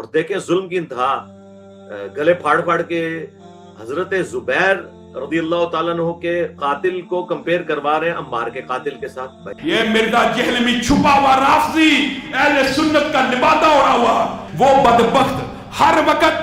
اور دیکھیں ظلم کی انتہا، گلے پھاڑ پھاڑ کے حضرت زبیر رضی اللہ تعالیٰ عنہ کے قاتل کو کمپیئر کروا رہے ہیں عمار کے قاتل کے ساتھ. یہ مرزا جہلمی چھپا ہوا رافضی اہل سنت کا لبادہ اڑا ہوا، وہ بدبخت ہر وقت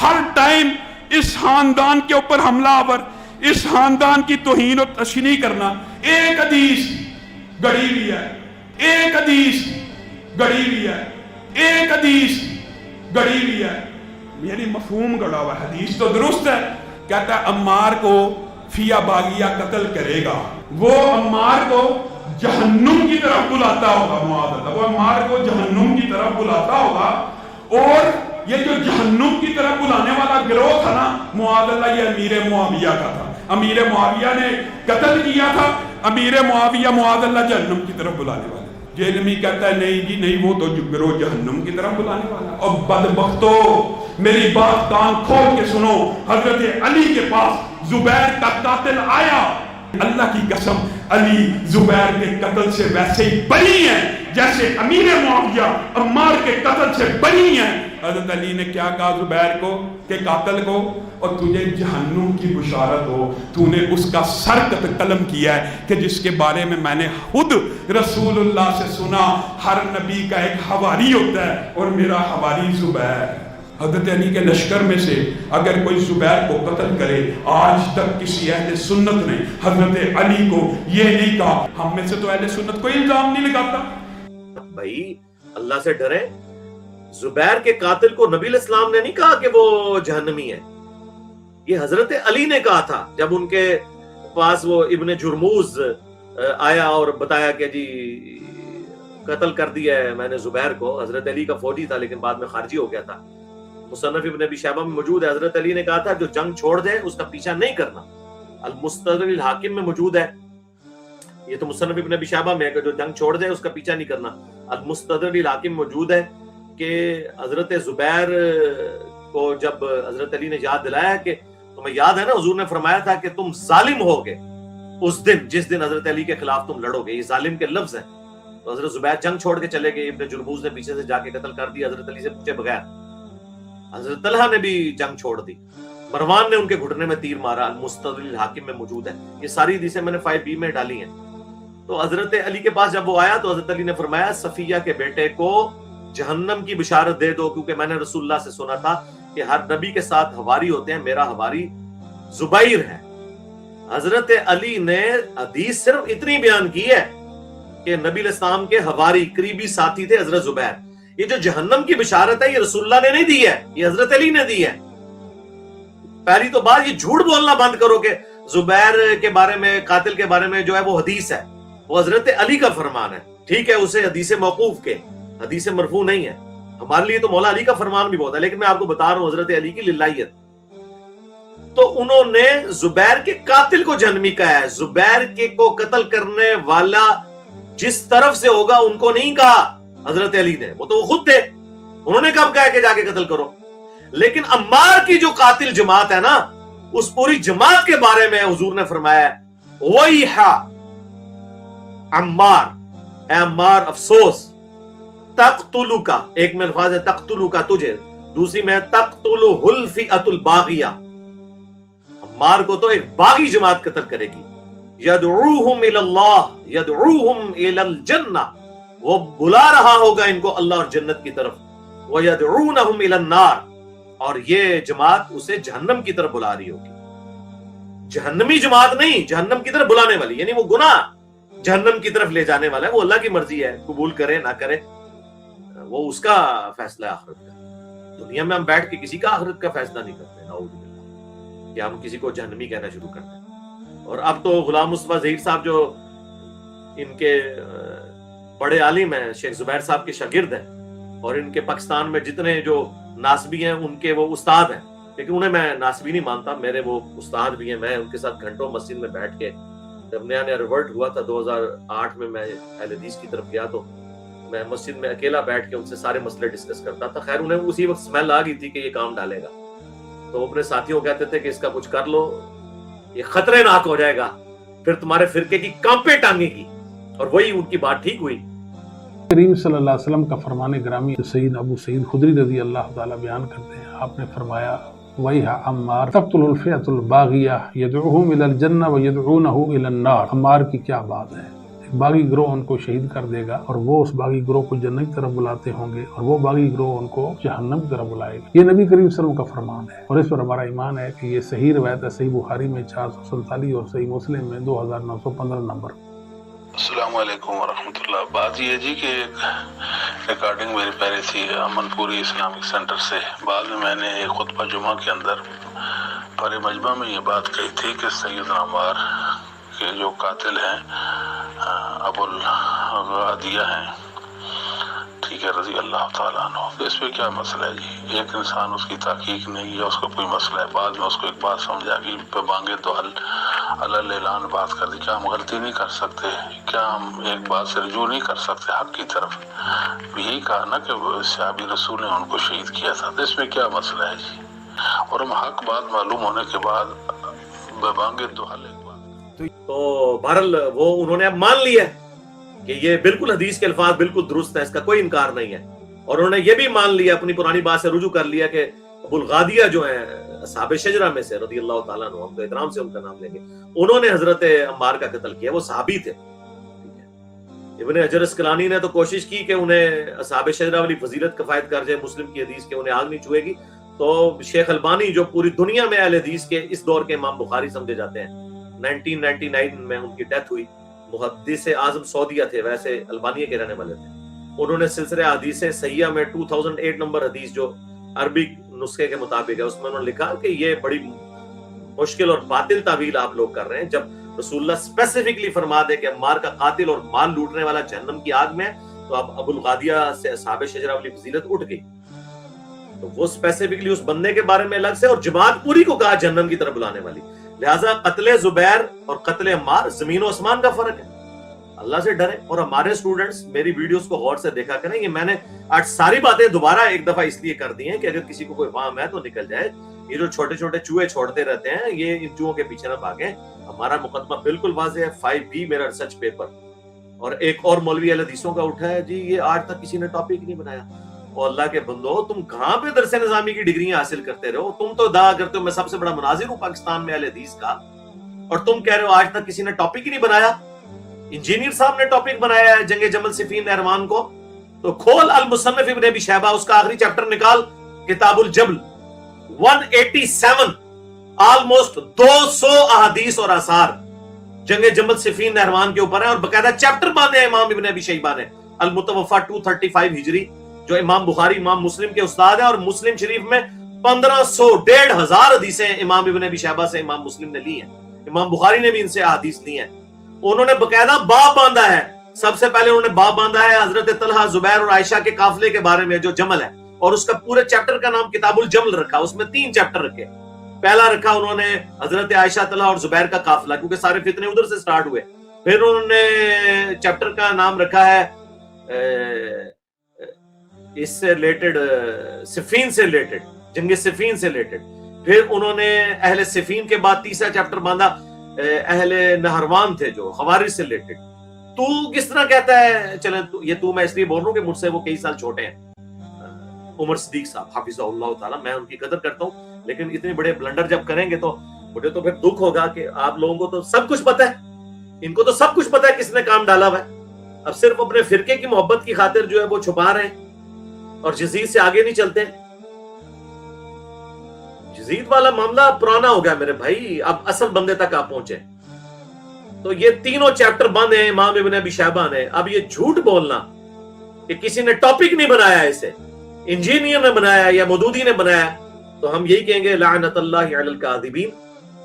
ہر ٹائم اس خاندان کے اوپر حملہ آور، اس خاندان کی توہین و تشنیع کرنا. ایک حدیث گڑی ہوئی ہے، ایک حدیث گڑی ہوئی ہے، ایک حدیث گڑی ہوئی ہے، یعنی مفہوم گڑا ہوا. حدیث تو درست ہے، کہتا ہے عمار کو فیا باغیہ قتل کرے گا، وہ عمار کو جہنم کی طرف بلاتا ہوگا. معاذ اللہ، وہ عمار کو جہنم کی طرف بلاتا ہوگا. اور یہ جو جہنم کی طرف بلانے والا گروہ تھا نا، معاذ اللہ، یہ امیر معاویہ کا تھا. امیر معاویہ نے قتل کیا تھا. امیر معاویہ معاذ اللہ جہنم کی طرف بلانے والا. جہلمی کہتا ہے نہیں جی نہیں، وہ تو گروہ جہنم کی طرف بلانے والا. اور بدبختو، میری بات کان کھول کے سنو، حضرت علی کے پاس زبیر کا قاتل آیا. اللہ کی قسم علی زبیر کے قتل سے ویسے ہی بری ہیں جیسے امیر معاویہ عمار کے قتل سے بری ہیں. حضرت علی نے کیا کہا زبیر کو کہ قاتل کو، اور تجھے جہنم کی بشارت ہو، تو نے اس کا سر قلم کیا ہے کہ جس کے بارے میں نے خود رسول اللہ سے سنا، ہر نبی کا ایک حواری ہوتا ہے اور میرا حواری زبیر. حضرت علی کے لشکر میں سے اگر کوئی زبیر کو قتل کرے، آج تک کسی اہل سنت نے حضرت علی کو یہ نہیں کہا. ہم میں سے تو اہل سنت کوئی الزام نہیں لگاتا. بھائی اللہ سے ڈرے. زبیر کے قاتل کو نبی علیہ السلام نے نہیں کہا کہ وہ جہنمی ہے، یہ حضرت علی نے کہا تھا. جب ان کے پاس وہ ابن جرموز آیا اور بتایا کہ جی قتل کر دیا ہے میں نے زبیر کو، حضرت علی کا فوجی تھا لیکن بعد میں خارجی ہو گیا تھا. مصنف ابن ابی شیبہ میں موجود ہے. حضرت علی نے کہا تھا جو جنگ چھوڑ دے اس کا پیچھا نہیں کرنا. المستدرک الحاکم میں موجود ہے، یہ تو مصنف ابن ابی شیبہ میں ہے کہ جو جنگ چھوڑ دے اس کا پیچھا نہیں کرنا. المستدرک الحاکم موجود ہے کہ حضرت زبیر کو جب حضرت علی نے یاد دلایا کہ تمہیں یاد ہے نا حضور نے فرمایا تھا کہ تم ظالم ہوگے اس دن جس دن حضرت علی کے خلاف تم لڑو گے، یہ ظالم کے لفظ ہیں. تو حضرت زبیر جنگ چھوڑ کے چلے گئے، ابن جرموز نے پیچھے سے جا کے قتل کر دیا حضرت علی سے پوچھے بغیر. حضرت طلحہ نے بھی جنگ چھوڑ دی، مروان نے ان کے گھٹنے میں تیر مارا. المستدرک الحاکم میں موجود ہے. یہ ساری حدیثیں میں نے 5B میں ڈالی ہیں. تو حضرت علی کے پاس جب وہ آیا تو حضرت علی نے فرمایا صفیہ کے بیٹے کو جہنم کی بشارت دے دو، کیونکہ میں نے رسول اللہ سے سنا تھا کہ ہر نبی کے ساتھ حواری ہوتے ہیں، میرا حواری زبیر ہے. حضرت علی نے حدیث صرف اتنی بیان کی ہے کہ نبی علیہ السلام کے حواری قریبی ساتھی تھے حضرت زبیر. یہ جو جہنم کی بشارت ہے یہ رسول اللہ نے نہیں دی ہے، یہ حضرت علی نے دی ہے. پہلی تو بات یہ جھوٹ بولنا بند کرو کہ زبیر کے بارے میں، قاتل کے بارے میں جو ہے وہ حدیث ہے، وہ حضرت علی کا فرمان ہے. ٹھیک ہے اسے حدیث موقوف کے، حدیث مرفوع نہیں ہے. ہمارے لیے تو مولا علی کا فرمان بھی بہت ہے، لیکن میں آپ کو بتا رہا ہوں حضرت علی کی للہیت. تو انہوں نے زبیر کے قاتل کو جہنمی کہا ہے. زبیر کے کو قتل کرنے والا جس طرف سے ہوگا ان کو نہیں کہا حضرت علی نے، وہ تو وہ خود تھے. انہوں نے کب کہا کہ جا کے قتل کرو. لیکن عمار کی جو قاتل جماعت ہے نا، اس پوری جماعت کے بارے میں حضور نے فرمایا وَيْحَ عمار، اے عمار افسوس، تقتلک، ایک میں الفاظ ہے تقتلک تجھے، دوسری میں تقتلہ الفئۃ الباغیہ، عمار کو تو ایک باغی جماعت قتل کرے گی. یدعوہم الی اللہ، یدعوہم الی الجنہ، وہ بلا رہا ہوگا ان کو اللہ اور جنت کی طرف. وَيَدْعُونَهُمْ إِلَى النَّارِ، اور یہ جماعت اسے جہنم کی طرف بلا رہی ہوگی. جہنمی جماعت نہیں، جہنم کی طرف بلانے والی، یعنی وہ گناہ جہنم کی طرف لے جانے والا ہے. وہ اللہ کی مرضی ہے، قبول کرے نہ کرے وہ اس کا فیصلہ ہے آخرت کا. دنیا میں ہم بیٹھ کے کسی کا آخرت کا فیصلہ نہیں کرتے، نعوذ باللہ، کہ ہم کسی کو جہنمی کہنا شروع کرتے ہیں. اور اب تو غلام مصطفیٰ ظہیر صاحب جو ان کے بڑے عالم ہیں، شیخ زبیر صاحب کے شاگرد ہیں، اور ان کے پاکستان میں جتنے جو ناسبی ہیں ان کے وہ استاد ہیں، لیکن انہیں میں ناسبی نہیں مانتا، میرے وہ استاد بھی ہیں. میں ان کے ساتھ گھنٹوں مسجد میں بیٹھ کے، جب نیا ریورٹ ہوا تھا 2008 میں اہل حدیث کی طرف گیا تو میں مسجد میں اکیلا بیٹھ کے ان سے سارے مسئلے ڈسکس کرتا تھا. خیر انہیں اسی وقت سمیل آ گئی تھی کہ یہ کام ڈالے گا، تو اپنے ساتھیوں کہتے تھے کہ اس کا کچھ کر لو، یہ خطرے ناک ہو جائے گا، پھر تمہارے فرقے کی کانپیں ٹانگے گی. اور وہی ان کی بات ٹھیک ہوئی. کریم صلی اللہ علیہ وسلم کا فرمان گرامی سید ابو سعید خدری رضی اللہ تعالیٰ بیان کرتے ہیں، آپ نے فرمایا وَيْحَ عمار تقتل الفئة الباغیہ یدعوہم الی الجنہ ویدعونہ الی النار۔ عمار کی کیا بات ہے، ایک باغی گروہ ان کو شہید کر دے گا اور وہ اس باغی گروہ کو جنت کی طرف بلاتے ہوں گے اور وہ باغی گروہ ان کو جہنم کی طرف بلائے گا۔ یہ نبی کریم صلی اللہ علیہ وسلم کا فرمان ہے اور اس پر ہمارا ایمان ہے کہ یہ صحیح روایت ہے، صحیح بخاری میں 447 اور صحیح مسلم میں 2915 نمبر۔ السلام علیکم ورحمۃ اللہ۔ بات یہ جی کہ ایک ریکارڈنگ میری پہلے تھی امن پوری اسلامک سینٹر سے، بعد میں نے ایک خطبہ جمعہ کے اندر پر مجمع میں یہ بات کہی تھی کہ سیدنا عمار کے جو قاتل ہیں ابو الغادیہ ہیں، ٹھیک ہے، رضی اللہ تعالیٰ عنہ، تو اس پہ کیا مسئلہ ہے جی؟ ایک انسان اس کی تحقیق نہیں ہے، اس کو کوئی مسئلہ ہے، بعد میں اس کو ایک بات سمجھا کہ پہ مانگے تو اللہ اعلان بات کر دی، کیا ہم غلطی نہیں کر سکتے؟ کیا ہم ایک بات سے رجوع نہیں کر سکتے حق کی طرف؟ یہی کہا نا کہ صحابی رسول نے ان کو شہید کیا تھا، تو اس میں کیا مسئلہ ہے جی؟ اور ہم حق بات معلوم ہونے کے بعد بے مانگے تو حل ایک بات۔ تو بہرحال وہ انہوں نے اب مان لیا کہ یہ بالکل حدیث کے الفاظ بالکل درست ہے، اس کا کوئی انکار نہیں ہے، اور انہوں نے یہ بھی مان لیا، اپنی پرانی بات سے رجوع کر لیا کہ ابو الغادیہ جو ہیں اصحاب شجرہ میں سے رضی اللہ تعالیٰ عنہ، ہم تو احترام سے ان کا نام لیں گے، انہوں نے حضرت عمار کا قتل کیا، وہ صحابی تھے۔ ابن حجر اسقلانی نے تو کوشش کی کہ انہیں اصحاب شجرہ والی فضیلت کفایت کر جائے، مسلم کی حدیث کے انہیں آگ نہیں چھوئے گی، تو شیخ البانی جو پوری دنیا میں اہل حدیث کے اس دور کے امام بخاری سمجھے جاتے ہیں، 1999 میں ان کی ڈیتھ ہوئی، محدث اعظم سعودیہ تھے، ویسے البانیہ کے رہنے والے تھے، انہوں نے سلسلہ حدیث صحیحہ میں 2008 نمبر حدیث جو عربی نسخے کے مطابق ہے، اس میں انہوں نے لکھا کہ یہ بڑی مشکل اور باطل تعویل آپ لوگ کر رہے ہیں، جب رسول اللہ اسپیسیفکلی فرما دے کہ عمار کا قاتل اور مال لوٹنے والا جہنم کی آگ میں، تو اب ابو الغادیہ سے اصحاب شجرہ والی فضیلت اٹھ گئی، تو وہ اسپیسیفکلی اس بندے کے بارے میں الگ سے، اور جماعت پوری کو کہا جہنم کی طرف بلانے والی۔ لہٰذا قتل زبیر اور قتل عمار زمین و آسمان کا فرق ہے، اللہ سے ڈرے۔ اور ہمارے اسٹوڈنٹس میری ویڈیوز کو غور سے دیکھا کریں، یہ میں نے آج ساری باتیں دوبارہ ایک دفعہ اس لیے کر دی ہیں کہ اگر کسی کو کوئی فہم ہے تو نکل جائے۔ یہ جو چھوٹے چھوٹے چوہے چھوڑتے رہتے ہیں، یہ ان چوہوں کے پیچھے نہ بھاگیں، ہمارا مقدمہ بالکل واضح ہے، 5B میرا ریسرچ پیپر۔ اور ایک اور مولوی اہل حدیثوں کا اٹھا ہے جی یہ آج تک کسی نے ٹاپک نہیں بنایا۔ اور اللہ کے بندو، تم کہاں پہ درس نظامی کی ڈگریاں حاصل کرتے رہو؟ تم تو دعا کرتے ہو میں سب سے بڑا مناظر ہوں پاکستان میں اہل حدیث کا، اور تم کہہ رہے ہو آج تک کسی نے ٹاپک ہی نہیں بنایا۔ انجینئر صاحب نے ٹاپک بنایا ہے جنگ جمل صفین نہروان کو، تو کھول المصنف ابن ابی شیبہ، اس کا آخری چیپٹر نکال، کتاب الجبل، 187 آلموسٹ 200 احادیث اور آثار جنگ جمل صفین نہروان کے اوپر ہیں، اور باقاعدہ چیپٹر باندھے ہیں امام ابن ابی شیبہ نے، المتوفا 235 ہجری، جو امام بخاری امام مسلم کے استاد ہیں، اور مسلم شریف میں 1500 1500 حدیثیں امام ابن ابی شیبہ سے امام مسلم نے لی ہیں، امام بخاری نے بھی ان سے احادیث لی ہیں۔ انہوں نے باقاعدہ باب باندھا ہے، سب سے پہلے انہوں نے باب باندھا ہے حضرت طلحہ زبیر اور عائشہ کے قافلے کے بارے میں جو جمل ہے، اور اس کا پورے چیپٹر کا نام کتاب الجمل رکھا، اس میں 3 چیپٹر رکھے۔ پہلا رکھا انہوں نے حضرت عائشہ طلحہ اور زبیر کا قافلہ، کیونکہ سارے فتنے ادھر سے سٹارٹ ہوئے۔ پھر انہوں نے چیپٹر کا نام رکھا ہے اس سے ریلیٹڈ، صفین سے ریلیٹڈ، جنگ صفین سے ریلیٹڈ۔ پھر انہوں نے اہل صفین کے بعد تیسرا چیپٹر باندھا اہل نہروان تھے جو خوارج سے ریلیٹڈ۔ تو کس طرح کہتا ہے، چلیں یہ تو میں اس لیے بول رہا ہوں کہ مجھ سے وہ کئی سال چھوٹے ہیں، عمر صدیق صاحب حافظہ اللہ تعالیٰ، میں ان کی قدر کرتا ہوں، لیکن اتنے بڑے بلنڈر جب کریں گے تو مجھے تو پھر دکھ ہوگا کہ آپ لوگوں کو تو سب کچھ پتا ہے، ان کو تو سب کچھ پتا ہے کس نے کام ڈالا ہوا ہے، اب صرف اپنے فرقے کی محبت کی خاطر جو ہے وہ چھپا رہے ہیں اور یزید سے آگے نہیں چلتے۔ یزید والا معاملہ پرانا ہو گیا میرے بھائی، اب اصل بندے تک آپ پہنچے۔ تو یہ تینوں چیپٹر بند ہیں امام ابن ابی شیبہ نے۔ اب یہ جھوٹ بولنا کہ کسی نے ٹاپک نہیں بنایا، اسے انجینئر نے بنایا یا مودودی نے بنایا، تو ہم یہی کہیں گے لعنت اللہ علی الکاذبین۔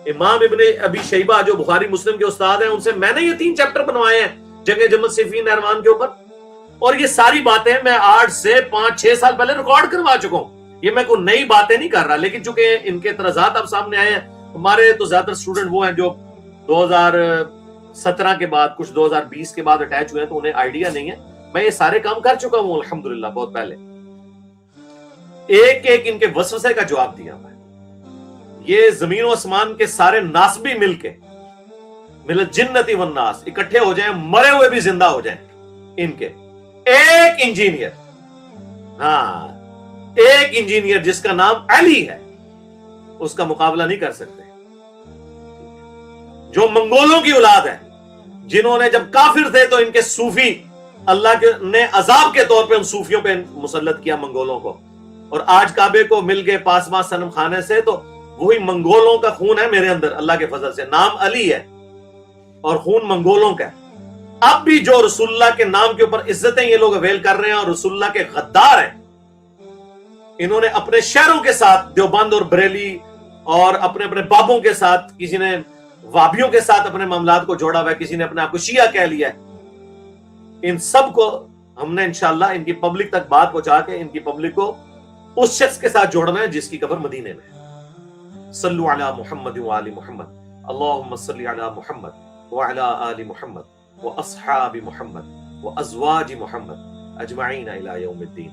امام ابن ابی شیبہ جو بخاری مسلم کے استاد ہیں، ان سے میں نے یہ 3 چیپٹر بنوائے ہیں جنگ جمل صفین نہروان کے اوپر، اور یہ ساری باتیں میں 8 سے 5-6 سال پہلے ریکارڈ کروا چکا ہوں، یہ میں کوئی نئی باتیں نہیں کر رہا۔ لیکن چونکہ ان کے اعتراضات اب سامنے آئے ہیں، ہمارے تو زیادہ تر اسٹوڈنٹ وہ ہیں جو 2017 کے بعد، کچھ 2020 کے بعد اٹیچ ہوئے ہیں، تو انہیں آئیڈیا نہیں ہے۔ میں یہ سارے کام کر چکا ہوں الحمدللہ بہت پہلے، ایک ایک ان کے وسوسے کا جواب دیا میں۔ یہ زمین و آسمان کے سارے ناسبی مل کے، مل الجنتی والناس، اکٹھے ہو جائیں، مرے ہوئے بھی زندہ ہو جائیں ان کے، ایک انجینئر، ہاں ایک انجینئر جس کا نام علی ہے، اس کا مقابلہ نہیں کر سکتے. جو منگولوں کی اولاد ہے، جنہوں نے جب کافر تھے تو ان کے صوفی اللہ نے عذاب کے طور پہ ان صوفیوں پہ مسلط کیا منگولوں کو، اور آج کعبے کو مل گئے پاسماں صنم خانے سے، تو وہی منگولوں کا خون ہے میرے اندر اللہ کے فضل سے. نام علی ہے اور خون منگولوں کا ہے. اب بھی جو رسول اللہ کے نام کے اوپر عزتیں یہ لوگ اویل کر رہے ہیں اور رسول اللہ کے غدار ہیں، انہوں نے اپنے شہروں کے ساتھ دیوبند اور بریلی اور اپنے اپنے بابوں کے ساتھ، کسی نے وابیوں کے ساتھ اپنے معاملات کو جوڑا ہوا ہے، کسی نے اپنے آپ کو شیعہ کہہ لیا ہے. ان سب کو ہم نے انشاءاللہ ان کی پبلک تک بات پہنچا کے ان کی پبلک کو اس شخص کے ساتھ جوڑنا ہے جس کی قبر مدینے میں ہے. صلو علی محمد وآل محمد، اللہم صلی علی محمد وعلی آل محمد واصحاب محمد وازواج محمد اجمعین الی یوم الدین.